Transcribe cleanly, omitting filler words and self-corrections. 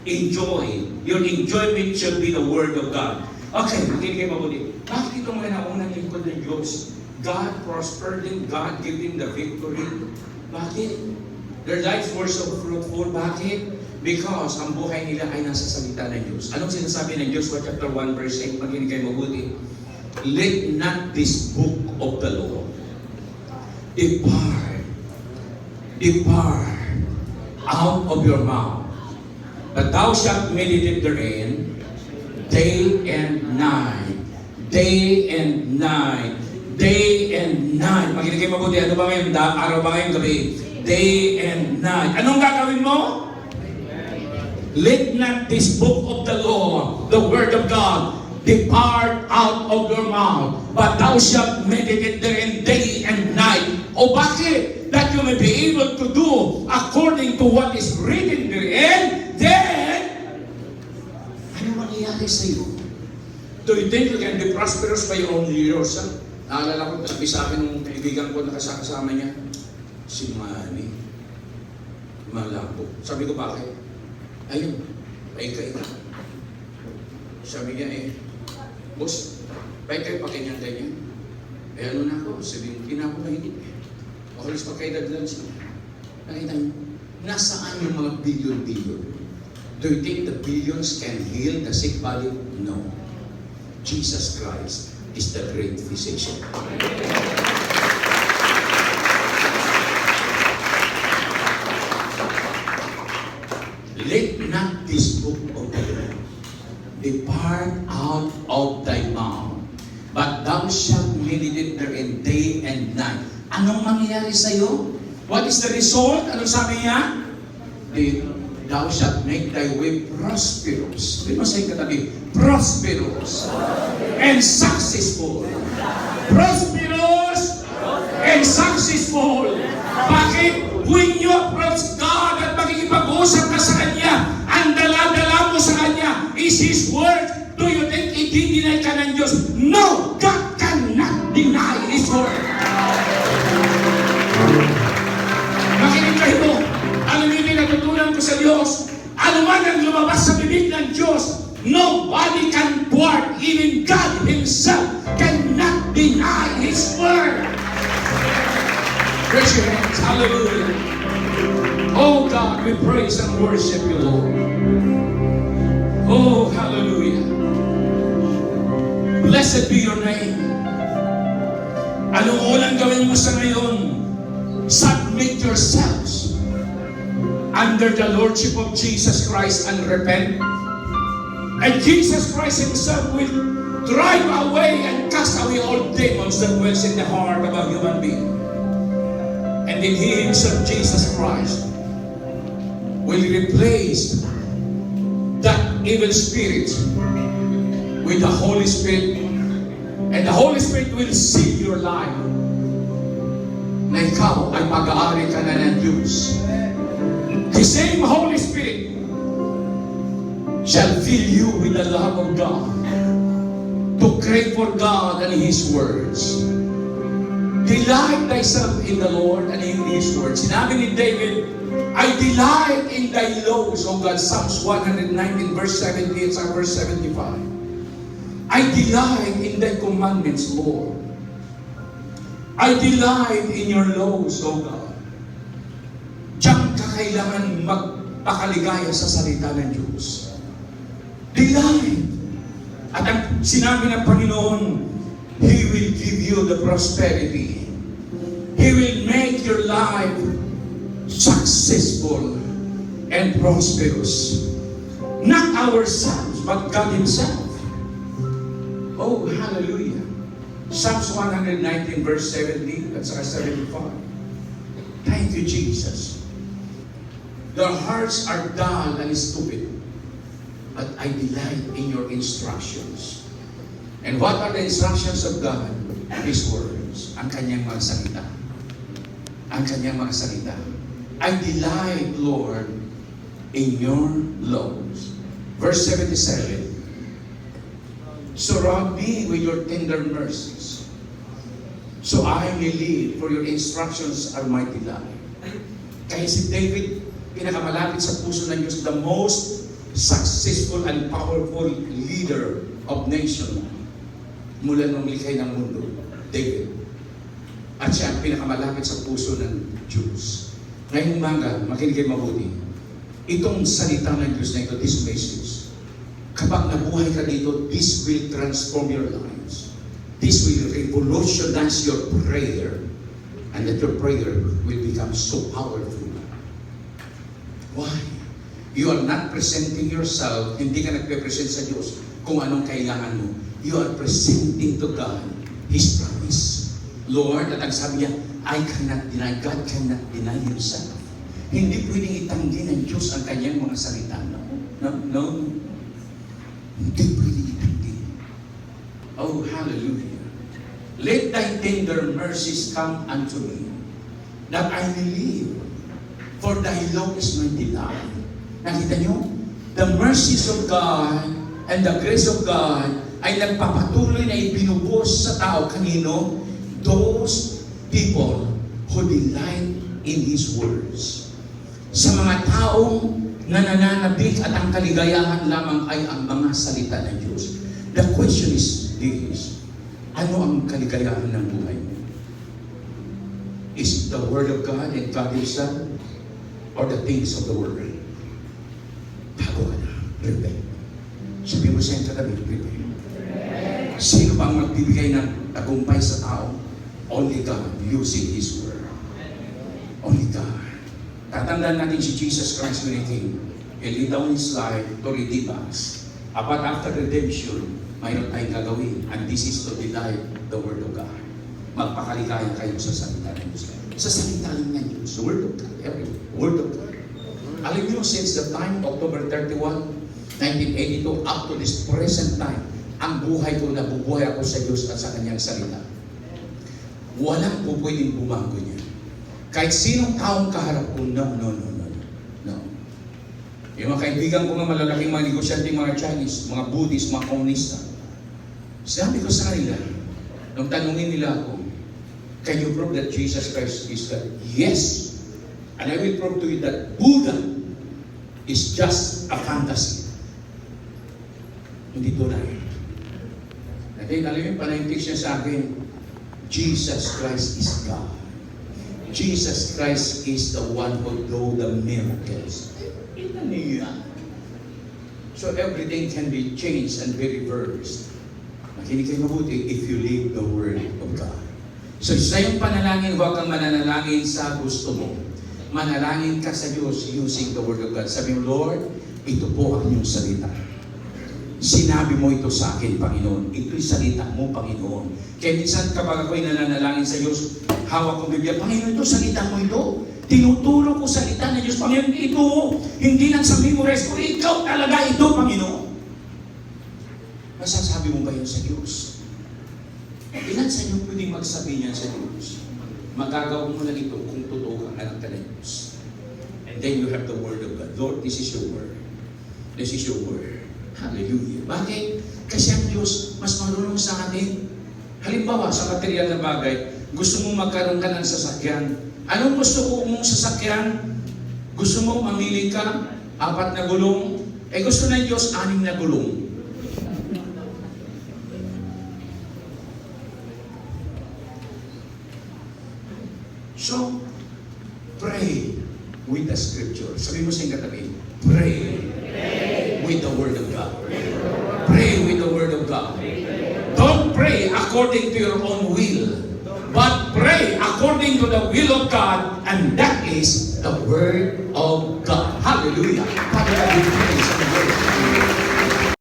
enjoy. Your enjoyment should be the Word of God. Okay, makinig kayo mabuti. Bakit itong mga naunang lingkod ng Diyos? God prospered them, God gave them the victory. Bakit? Their lives were so fruitful. Bakit? Because ang buhay nila ay nasa salita ng Diyos. Anong sinasabi ng Joshua chapter 1 verse 8? Makinig kayo mabuti. Let not this book of the law depart out of your mouth, but thou shalt meditate therein day and night, day and night, day and night. Makinig kayo mabuti. Ano ba ngayon? Araw ba ngayon? Gabi? Day and night. Anong gagawin mo? Let not this book of the law, the word of God, depart out of your mouth, but thou shalt meditate therein day and night. O bakit? That you may be able to do according to what is written therein. Then, ano mangyayari sa iyo? Do you think you can be prosperous by your own years? Naalala ko, sabi sa akin ng kaibigan ko na kasama niya, si Manny, malabo. Sabi ko, bakit? Ayun, paika-ika. Sabi niya, boss, paika pa ganyan-ganyan. Ano na ako, 17 na ako mahigit. Alis pa kayo dadlan siya. Nakita niyo, nasaan yung mga billion-billion? Do you think the billions can heal the sick body? No. Jesus Christ is the great physician. Let not this book of the law depart out of thy mouth, but thou shalt meditate therein day and night. Anong mangyayari sa iyo? What is the result? Anong sabi niya? Thou shalt make thy way prosperous. Di ba sa'yo katabi? Prosperous and successful. Prosperous and successful. Bakit? When you approach God at makikipag-usap ka sa Kanya, ang dala-dala mo sa Kanya is His Word. Do you think i-deny ka ng Diyos? No! God cannot deny His Word. Makinig kayo mo. Alam niyo yung natutunan ko sa Diyos. Ano man ang lumabas sa bibig ng Diyos, nobody can thwart. Even God Himself cannot deny His Word. Raise your hands. Hallelujah. Oh God, we praise and worship you, Lord. Oh, hallelujah. Blessed be your name. Anong unang gawin mo sa ngayon? Submit yourselves under the Lordship of Jesus Christ and repent. And Jesus Christ Himself will drive away and cast away all demons that dwells in the heart of a human being. And then He Himself, Jesus Christ, will replace that evil spirit with the Holy Spirit. And the Holy Spirit will seal your life na ikaw ay mag-aari ka na ng Diyos. The same Holy Spirit shall fill you with the love of God to crave for God and His words. Delight thyself in the Lord and in His words. Sinabi ni David, I delight in thy laws, O God. Psalms 119 verse 70 at verse 75. I delight in thy commandments, Lord. I delight in your laws, O God. Diyan ka kailangan magpakaligaya sa salita ng Diyos. Delight. At ang sinabi ng Panginoon, He will give you the prosperity. He will make your life successful and prosperous. Not ourselves, but God Himself. Oh, hallelujah. Psalms 119 verse 70 at saka 75. Thank you, Jesus. Their hearts are dull and stupid, but I delight in your instructions. And what are the instructions of God? His words. Ang kanyang mga salita. Ang kanyang mga salita. I delight, Lord, in your laws. Verse 77. Surround me with your tender mercies, so I may live, for your instructions are my delight. Kaya si David, pinakamalapit sa puso ng Diyos, the most successful and powerful leader of nation mula nung likhay ng mundo, David. At siya ang pinakamalapit sa puso ng Diyos. Ngayong umaga, makinig kayo mabuti. Itong salita ng Diyos na ito, this message, kapag nabuhay ka dito, this will transform your lives. This will revolutionize your prayer, and that your prayer will become so powerful. Why? You are not presenting yourself, hindi ka nagpe-present sa Diyos kung anong kailangan mo. You are presenting to God His promise. Lord, at ang sabi niya, I cannot deny, God cannot deny Himself. Hindi pwedeng itanggi ng Diyos ang kanyang mga salita. No. Hindi pwedeng itanggi. Oh, hallelujah. Let thy tender mercies come unto me, that I may live, for thy law is my delight. Nakita nyo? The mercies of God and the grace of God ay nagpapatuloy na ibinubuhos sa tao. Kanino? Those people who delight in His words. Sa mga taong nananabik at ang kaligayahan lamang ay ang mga salita ng Diyos. The question is this: ano ang kaligayahan ng buhay mo? Is it the Word of God and God Himself, or the things of the world? Bago ka na, repent. Sabi mo sa iyong katabi, repent. Sino ba ang magbibigay ng tagumpay sa tao? Only God, using His Word. Only God. Tatandaan natin si Jesus Christ when He came. He laid down His life to redeem us. But after redemption, mayroon tayong gagawin. And this is to delight the Word of God. Magpakaligaya kayo sa salita ng Diyos. Sa salita ng Diyos. The Word of God. Every Word of God. Alam niyo, since the time, October 31, 1982, up to this present time, ang buhay ko, nabubuhay ako sa Diyos at sa Kanyang salita. Walang po pwedeng bumago niya. Kahit sinong taong kaharap ko, no. Yung mga kaibigan ko nga malalaking mga negosyante, mga Chinese, mga Buddhist, mga komunista, sabi ko sa kanila, nung tanungin nila ako, can you prove that Jesus Christ is God? Yes. And I will prove to you that Buddha is just a fantasy. Hindi tunay. And then, alam mo, panaintik siya sa akin, Jesus Christ is God. Jesus Christ is the one who do the miracles. Ito niya. So everything can be changed and be reversed. Makinig kayo mabuti if you live the Word of God. So sa iyong panalangin, huwag kang mananalangin sa gusto mo. Manalangin ka sa Diyos using the Word of God. Sabi mo, Lord, ito po ang iyong salita. Sinabi mo ito sa akin, Panginoon. Ito'y salita mo, Panginoon. Kaya minsan kapag ako'y nananalangin sa Diyos, hawak ko Biblia, Panginoon, ito, salita mo ito. Tinuturo ko salita ng Diyos, Panginoon, ito. Hindi lang sa memorize ko, ikaw talaga ito, Panginoon. Masasabi mo ba yun sa Diyos? Ilan sa inyo pwedeng magsabi niyan sa Diyos? Magagawa mo lang ito kung totoo kang anak ka ng Diyos. And then you have the Word of God. Lord, this is your Word. This is your Word. Hallelujah. Bakit? Kasi ang Diyos mas marunong sa atin. Halimbawa, sa material na bagay, gusto mo magkaroon ka ng sasakyan. Anong gusto mong sasakyan? Gusto mo mamili ka? 4 na gulong? Eh gusto ng Diyos, 6 na gulong. So, pray with the Scripture. Sabi mo sa iyong katabi, pray with the Word of God. Pray with the Word of God. Don't pray according to your own will, but pray according to the will of God, and that is the Word of God. Hallelujah. Father, we pray